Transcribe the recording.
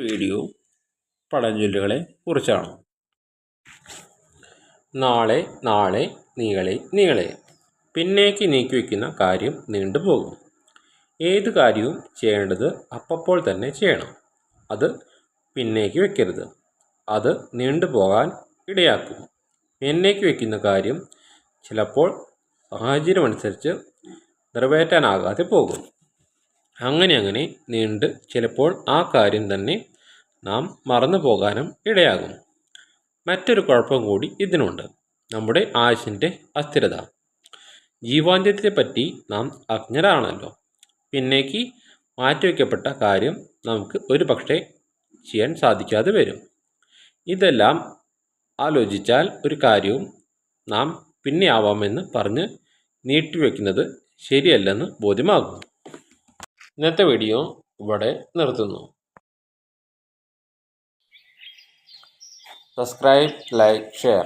Video പഴഞ്ചൊല്ലുകളെ കുറിച്ചാണ്. നാളെ നാളെ നീളെ നീളെ. പിന്നേക്ക് നീക്കിവെക്കുന്ന കാര്യം നീണ്ടുപോകും. ഏത് കാര്യവും ചെയ്യേണ്ടത് അപ്പോൾ തന്നെ ചെയ്യണം. അത് പിന്നേക്ക് വെക്കരുത്. അത് നീണ്ടുപോകാൻ ഇടയാക്കും. എന്നേക്ക് വെക്കുന്ന കാര്യം ചിലപ്പോൾ സാഹചര്യമനുസരിച്ച് നിറവേറ്റാനാകാതെ പോകും. അങ്ങനെ നീണ്ട് ചിലപ്പോൾ ആ കാര്യം തന്നെ നാം മറന്നു പോകാനും ഇടയാകും. മറ്റൊരു കുഴപ്പം കൂടി ഇതിനുണ്ട്. നമ്മുടെ ആയുസ്സിൻ്റെ അസ്ഥിരത. ജീവാന്ത്യത്തെപ്പറ്റി നാം അജ്ഞരാണല്ലോ. പിന്നേക്ക് മാറ്റിവെക്കപ്പെട്ട കാര്യം നമുക്ക് ഒരുപക്ഷെ ചെയ്യാൻ സാധിക്കാതെ വരും. ഇതെല്ലാം ആലോചിച്ചാൽ ഒരു കാര്യവും നാം പിന്നെ ആവാമെന്ന് പറഞ്ഞ് നീട്ടിവെക്കുന്നത് ശരിയല്ലെന്ന് ബോധ്യമാകും. ഇന്നത്തെ വീഡിയോ ഇവിടെ നിർത്തുന്നു. Subscribe, like, share.